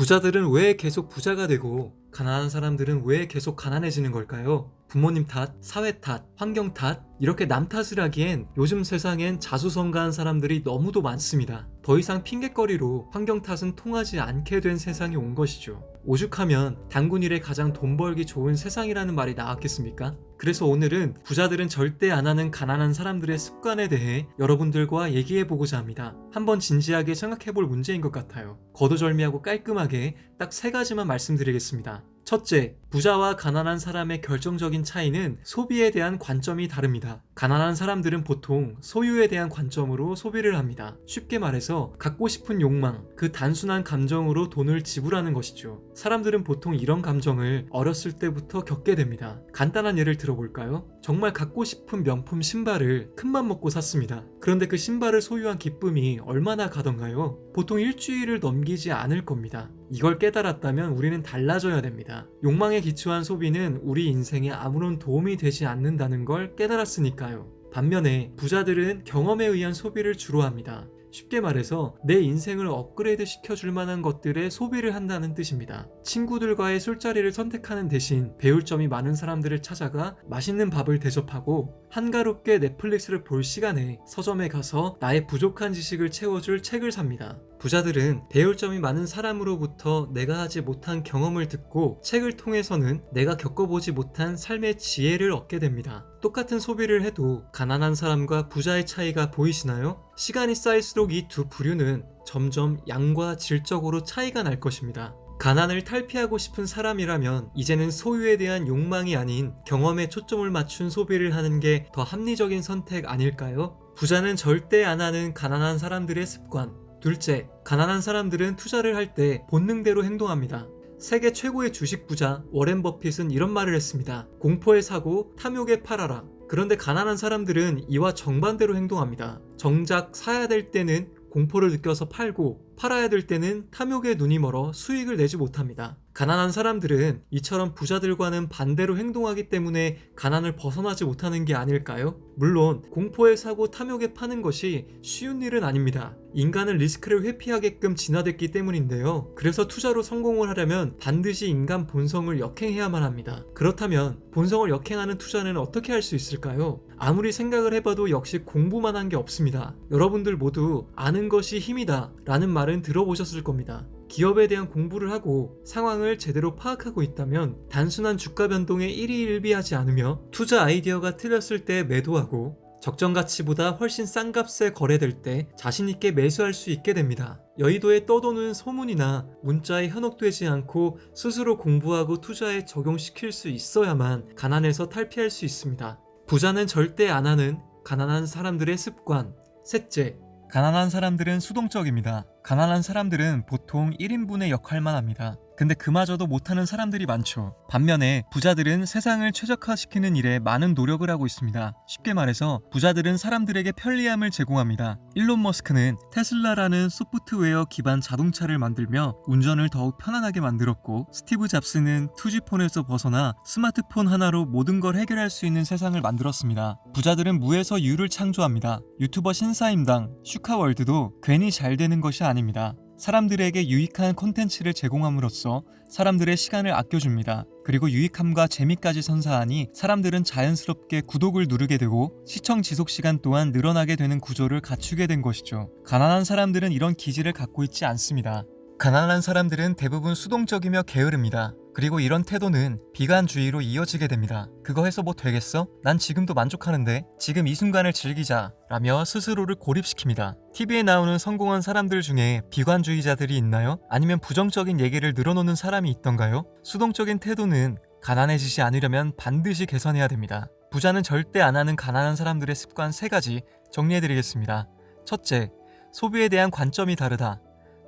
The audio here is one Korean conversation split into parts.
부자들은 왜 계속 부자가 되고 가난한 사람들은 왜 계속 가난해지는 걸까요? 부모님 탓, 사회 탓, 환경 탓, 이렇게 남 탓을 하기엔 요즘 세상엔 자수성가한 사람들이 너무도 많습니다. 더 이상 핑곗거리로 환경 탓은 통하지 않게 된 세상이 온 것이죠. 오죽하면 단군 일에 가장 돈 벌기 좋은 세상이라는 말이 나왔겠습니까? 그래서 오늘은 부자들은 절대 안 하는 가난한 사람들의 습관에 대해 여러분들과 얘기해보고자 합니다. 한번 진지하게 생각해볼 문제인 것 같아요. 거두절미하고 깔끔하게 딱 3가지만 말씀드리겠습니다. 첫째, 부자와 가난한 사람의 결정적인 차이는 소비에 대한 관점이 다릅니다. 가난한 사람들은 보통 소유에 대한 관점으로 소비를 합니다. 쉽게 말해서 갖고 싶은 욕망, 그 단순한 감정으로 돈을 지불하는 것이죠. 사람들은 보통 이런 감정을 어렸을 때부터 겪게 됩니다. 간단한 예를 들어볼까요? 정말 갖고 싶은 명품 신발을 큰맘 먹고 샀습니다. 그런데 그 신발을 소유한 기쁨이 얼마나 가던가요? 보통 일주일을 넘기지 않을 겁니다. 이걸 깨달았다면 우리는 달라져야 됩니다. 욕망에 기초한 소비는 우리 인생에 아무런 도움이 되지 않는다는 걸 깨달았으니까요. 반면에 부자들은 경험에 의한 소비를 주로 합니다. 쉽게 말해서 내 인생을 업그레이드 시켜줄 만한 것들에 소비를 한다는 뜻입니다. 친구들과의 술자리를 선택하는 대신 배울 점이 많은 사람들을 찾아가 맛있는 밥을 대접하고 한가롭게 넷플릭스를 볼 시간에 서점에 가서 나의 부족한 지식을 채워줄 책을 삽니다. 부자들은 배울 점이 많은 사람으로부터 내가 하지 못한 경험을 듣고 책을 통해서는 내가 겪어보지 못한 삶의 지혜를 얻게 됩니다. 똑같은 소비를 해도 가난한 사람과 부자의 차이가 보이시나요? 시간이 쌓일수록 이 두 부류는 점점 양과 질적으로 차이가 날 것입니다. 가난을 탈피하고 싶은 사람이라면 이제는 소유에 대한 욕망이 아닌 경험에 초점을 맞춘 소비를 하는 게 더 합리적인 선택 아닐까요? 부자는 절대 안 하는 가난한 사람들의 습관. 둘째, 가난한 사람들은 투자를 할 때 본능대로 행동합니다. 세계 최고의 주식 부자 워렌 버핏은 이런 말을 했습니다. 공포에 사고 탐욕에 팔아라. 그런데 가난한 사람들은 이와 정반대로 행동합니다. 정작 사야 될 때는 공포를 느껴서 팔고 팔아야 될 때는 탐욕에 눈이 멀어 수익을 내지 못합니다. 가난한 사람들은 이처럼 부자들과는 반대로 행동하기 때문에 가난을 벗어나지 못하는 게 아닐까요? 물론 공포에 사고 탐욕에 파는 것이 쉬운 일은 아닙니다. 인간은 리스크를 회피하게끔 진화됐기 때문인데요. 그래서 투자로 성공을 하려면 반드시 인간 본성을 역행해야만 합니다. 그렇다면 본성을 역행하는 투자는 어떻게 할 수 있을까요? 아무리 생각을 해봐도 역시 공부만 한 게 없습니다. 여러분들 모두 아는 것이 힘이다 라는 말은 들어보셨을 겁니다. 기업에 대한 공부를 하고 상황을 제대로 파악하고 있다면 단순한 주가 변동에 일희일비하지 않으며 투자 아이디어가 틀렸을 때 매도하고 적정 가치보다 훨씬 싼 값에 거래될 때 자신있게 매수할 수 있게 됩니다. 여의도에 떠도는 소문이나 문자에 현혹되지 않고 스스로 공부하고 투자에 적용시킬 수 있어야만 가난에서 탈피할 수 있습니다. 부자는 절대 안 하는 가난한 사람들의 습관. 셋째, 가난한 사람들은 수동적입니다. 가난한 사람들은 보통 1인분의 역할만 합니다. 근데 그마저도 못하는 사람들이 많죠. 반면에 부자들은 세상을 최적화시키는 일에 많은 노력을 하고 있습니다. 쉽게 말해서 부자들은 사람들에게 편리함을 제공합니다. 일론 머스크는 테슬라라는 소프트웨어 기반 자동차를 만들며 운전을 더욱 편안하게 만들었고, 스티브 잡스는 투지폰에서 벗어나 스마트폰 하나로 모든 걸 해결할 수 있는 세상을 만들었습니다. 부자들은 무에서 유를 창조합니다. 유튜버 신사임당, 슈카월드도 괜히 잘 되는 것이 아닙니다. 사람들에게 유익한 콘텐츠를 제공함으로써 사람들의 시간을 아껴줍니다. 그리고 유익함과 재미까지 선사하니 사람들은 자연스럽게 구독을 누르게 되고 시청 지속 시간 또한 늘어나게 되는 구조를 갖추게 된 것이죠. 가난한 사람들은 이런 기질을 갖고 있지 않습니다. 가난한 사람들은 대부분 수동적이며 게으릅니다. 그리고 이런 태도는 비관주의로 이어지게 됩니다. 그거 해서 뭐 되겠어? 난 지금도 만족하는데 지금 이 순간을 즐기자 라며 스스로를 고립시킵니다. TV에 나오는 성공한 사람들 중에 비관주의자들이 있나요? 아니면 부정적인 얘기를 늘어놓는 사람이 있던가요? 수동적인 태도는 가난해지지 않으려면 반드시 개선해야 됩니다. 부자는 절대 안 하는 가난한 사람들의 습관 3가지 정리해드리겠습니다. 첫째, 소비에 대한 관점이 다르다.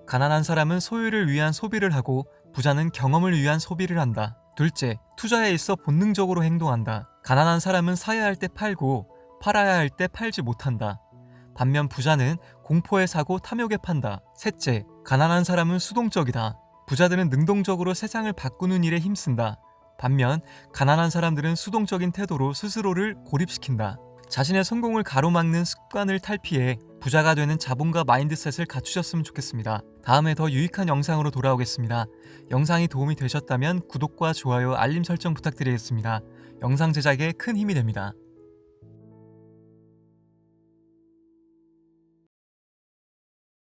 가난한 사람은 소유를 위한 소비를 하고 부자는 경험을 위한 소비를 한다. 둘째, 투자에 있어 본능적으로 행동한다. 가난한 사람은 사야 할 때 팔고 팔아야 할 때 팔지 못한다. 반면 부자는 공포에 사고 탐욕에 판다. 셋째, 가난한 사람은 수동적이다. 부자들은 능동적으로 세상을 바꾸는 일에 힘쓴다. 반면 가난한 사람들은 수동적인 태도로 스스로를 고립시킨다. 자신의 성공을 가로막는 습관을 탈피해 부자가 되는 자본가 마인드셋을 갖추셨으면 좋겠습니다. 다음에 더 유익한 영상으로 돌아오겠습니다. 영상이 도움이 되셨다면 구독과 좋아요, 알림 설정 부탁드리겠습니다. 영상 제작에 큰 힘이 됩니다.